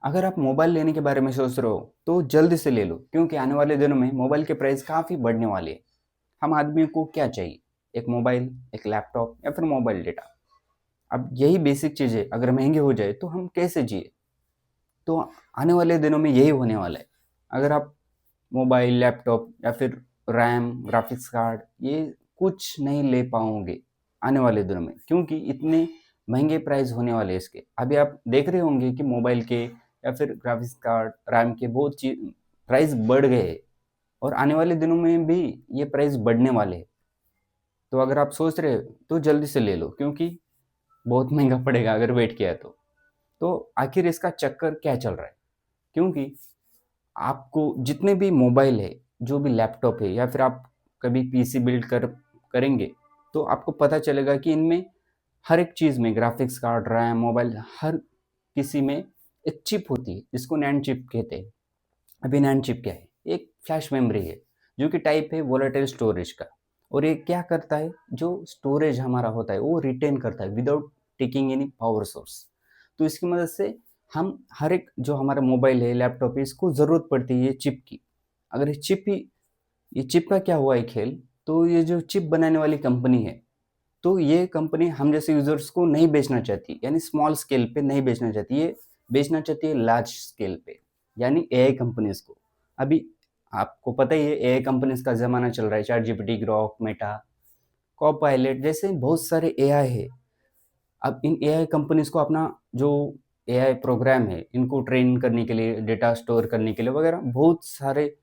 अगर आप मोबाइल लेने के बारे में सोच रहे हो तो जल्दी से ले लो, क्योंकि आने वाले दिनों में मोबाइल के प्राइस काफ़ी बढ़ने वाले हैं। हम आदमियों को क्या चाहिए? एक मोबाइल, एक लैपटॉप या फिर मोबाइल डेटा। अब यही बेसिक चीज़ें अगर महंगी हो जाए तो हम कैसे जिए? तो आने वाले दिनों में यही होने वाला है। अगर आप मोबाइल, लैपटॉप या फिर रैम, ग्राफिक्स कार्ड ये कुछ नहीं ले पाओगे आने वाले दिनों में, क्योंकि इतने महंगे प्राइस होने वाले हैं इसके। अभी आप देख रहे होंगे कि मोबाइल के या फिर ग्राफिक्स कार्ड, रैम के बहुत चीज प्राइस बढ़ गए हैं और आने वाले दिनों में भी ये प्राइस बढ़ने वाले हैं। तो अगर आप सोच रहे हो तो जल्दी से ले लो, क्योंकि बहुत महंगा पड़ेगा अगर वेट किया तो आखिर इसका चक्कर क्या चल रहा है? क्योंकि आपको जितने भी मोबाइल है, जो भी लैपटॉप है या फिर आप कभी पीसी बिल्ड करेंगे, तो आपको पता चलेगा कि इनमें हर एक चीज़ में ग्राफिक्स कार्ड, रैम, मोबाइल हर किसी में एक चिप होती है जिसको नैंड चिप कहते हैं। अभी नैंड चिप क्या है? एक फ्लैश मेमोरी है जो कि टाइप है वोलेटाइल स्टोरेज का। और ये क्या करता है? जो स्टोरेज हमारा होता है वो रिटेन करता है without taking any power source. तो इसकी मदद से हम हर एक जो हमारा मोबाइल है, लैपटॉप है, इसको ज़रूरत पड़ती है ये चिप की। अगर ये चिप का क्या हुआ है खेल? तो ये जो चिप बनाने वाली कंपनी है, तो ये कंपनी हम जैसे यूजर्स को नहीं बेचना चाहती, यानी स्मॉल स्केल पे नहीं बेचना चाहती, ये बेचना चाहती है लार्ज स्केल पे, यानी एआई कंपनीज को। अभी आपको पता ही है एआई कंपनीज का जमाना चल रहा है। चैट जीपीटी, ग्रॉक, मेटा, कॉपायलट जैसे बहुत सारे एआई है। अब इन एआई कंपनीज को अपना जो एआई प्रोग्राम है इनको ट्रेन करने के लिए, डेटा स्टोर करने के लिए वगैरह बहुत सारे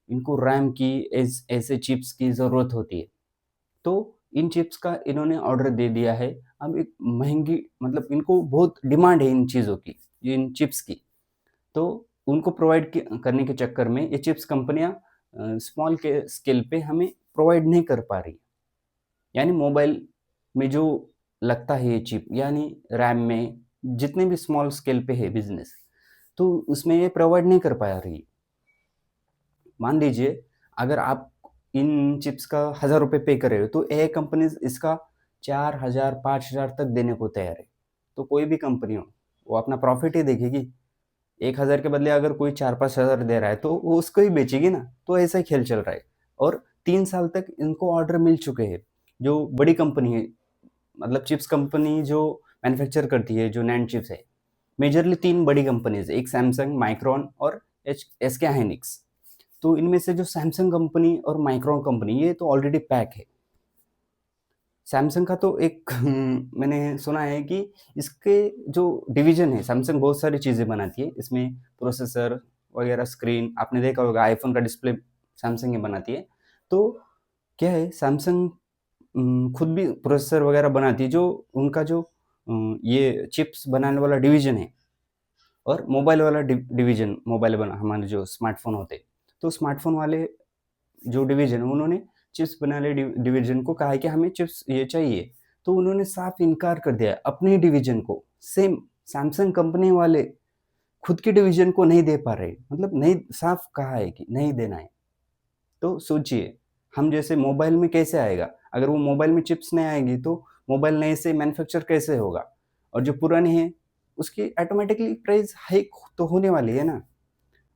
इनको रैम की ऐसे चिप्स की ज़रूरत होती है। तो इन चिप्स का इन्होंने ऑर्डर दे दिया है। अब एक महंगी, मतलब इनको बहुत डिमांड है इन चीज़ों की, इन चिप्स की। तो उनको करने के चक्कर में ये चिप्स कंपनियां स्मॉल के स्केल पे हमें प्रोवाइड नहीं कर पा रही। यानी मोबाइल में जो लगता है ये चिप, यानी रैम में जितने भी स्मॉल स्केल पे है बिजनेस, तो उसमें ये प्रोवाइड नहीं कर पा रही। मान लीजिए अगर आप इन चिप्स का 1000 रुपये पे कर रहे हो तो ए कंपनीज इसका 4000 5000 तक देने को तैयार है। तो कोई भी कंपनी हो वो अपना प्रॉफिट ही देखेगी। 1000 के बदले अगर कोई 4-5 हजार दे रहा है तो वो उसको ही बेचेगी ना। तो ऐसा ही खेल चल रहा है। और 3 साल तक इनको ऑर्डर मिल चुके हैं। जो बड़ी कंपनी है, मतलब चिप्स कंपनी जो मैन्युफैक्चर करती है जो नैंड चिप्स है, मेजरली 3 बड़ी कंपनीज है, एक सैमसंग, माइक्रोन और एसके हाइनिक्स। तो इनमें से जो सैमसंग कंपनी और माइक्रोन कंपनी ये तो ऑलरेडी पैक है। सैमसंग का तो एक मैंने सुना है कि इसके जो डिवीजन है, सैमसंग बहुत सारी चीज़ें बनाती है इसमें, प्रोसेसर वगैरह, स्क्रीन आपने देखा होगा, आईफोन का डिस्प्ले सैमसंग ही बनाती है। तो क्या है, सैमसंग खुद भी प्रोसेसर वगैरह बनाती है, जो उनका जो ये चिप्स बनाने वाला डिवीजन है। और मोबाइल वाला डिवीजन, मोबाइल बना हमारे जो स्मार्टफोन होते हैं, तो स्मार्टफोन वाले जो डिवीजन है उन्होंने चिप्स बनाने डिवीजन को कहा है कि हमें चिप्स ये चाहिए। तो उन्होंने साफ इनकार कर दिया अपने डिवीजन को। सेम सैमसंग कंपनी वाले खुद की डिवीजन को नहीं दे पा रहे, मतलब नहीं, साफ कहा है कि नहीं देना है। तो सोचिए हम जैसे मोबाइल में कैसे आएगा? अगर वो मोबाइल में चिप्स नहीं आएगी तो मोबाइल नए से मैन्युफैक्चर कैसे होगा? और जो पुराने हैं उसकी ऑटोमेटिकली प्राइस हाइक तो होने वाली है ना।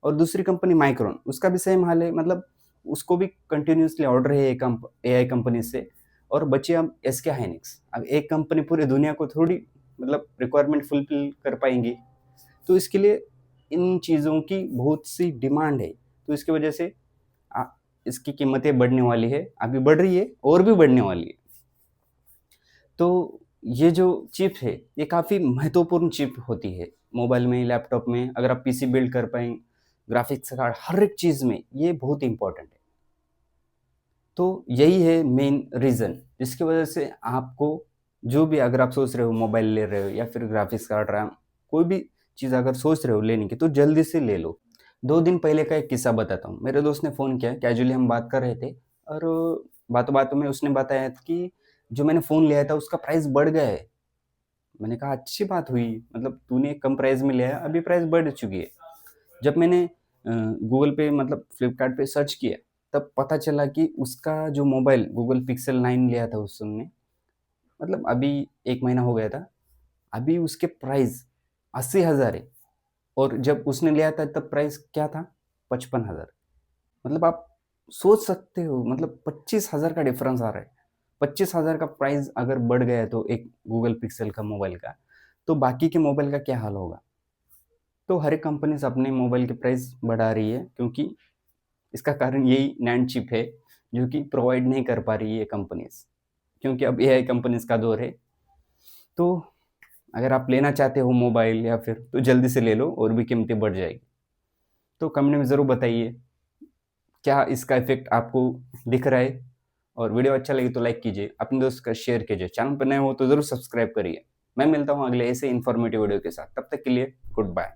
और दूसरी कंपनी माइक्रोन, उसका भी सेम हाल है, मतलब उसको भी कंटिन्यूसली ऑर्डर है एआई कंपनी से। और बचे अब एसके हाइनिक्स। अब एक कंपनी पूरी दुनिया को थोड़ी, मतलब रिक्वायरमेंट फुलफिल कर पाएंगी। तो इसके लिए इन चीज़ों की बहुत सी डिमांड है। तो इसकी वजह से आ, इसकी कीमतें बढ़ने वाली है, अभी बढ़ रही है और भी बढ़ने वाली है। तो ये जो चिप है ये काफ़ी महत्वपूर्ण चिप होती है मोबाइल में, लैपटॉप में। अगर आप पीसी बिल्ड कर पाएँ, ग्राफिक्स कार्ड, हर एक चीज़ में ये बहुत इम्पोर्टेंट है। तो यही है मेन रीज़न जिसकी वजह से आपको, जो भी अगर आप सोच रहे हो मोबाइल ले रहे हो या फिर ग्राफिक्स कार्ड, रैम, कोई भी चीज़ अगर सोच रहे हो लेने की तो जल्दी से ले लो। 2 दिन पहले का एक किस्सा बताता हूँ। मेरे दोस्त ने फ़ोन किया, कैजुअली हम बात कर रहे थे और बातों-बातों में उसने बताया कि जो मैंने फ़ोन लिया था उसका प्राइस बढ़ गया है। मैंने कहा अच्छी बात हुई, मतलब तूने कम प्राइस में लिया है, अभी प्राइस बढ़ चुकी है। जब मैंने गूगल पे, मतलब फ्लिपकार्ट पे सर्च किया, तब पता चला कि उसका जो मोबाइल गूगल पिक्सल 9 लिया था उस ने, मतलब अभी 1 महीना हो गया था, अभी उसके प्राइस 80,000 है। और जब उसने लिया था तब प्राइस क्या था? 55,000। मतलब आप सोच सकते हो, मतलब 25,000 का डिफरेंस आ रहा है। 25,000 का प्राइस अगर बढ़ गया है तो एक गूगल पिक्सल का मोबाइल का, तो बाकी के मोबाइल का क्या हाल होगा? तो हर एक कंपनीज़ अपने मोबाइल के प्राइस बढ़ा रही है, क्योंकि इसका कारण यही नैंड चिप है, जो कि प्रोवाइड नहीं कर पा रही है कंपनीज़। क्योंकि अब एआई कंपनीज़ का दौर है। तो अगर आप लेना चाहते हो मोबाइल या फिर, तो जल्दी से ले लो, और भी कीमतें बढ़ जाएगी। तो कमेंट में ज़रूर बताइए, क्या इसका इफ़ेक्ट आपको दिख रहा है? और वीडियो अच्छा लगे तो लाइक कीजिए, अपने दोस्त का शेयर कीजिए, चैनल पर नए हो तो ज़रूर सब्सक्राइब करिए। मैं मिलता हूँ अगले ऐसे इन्फॉर्मेटिव वीडियो के साथ, तब तक के लिए गुड बाय।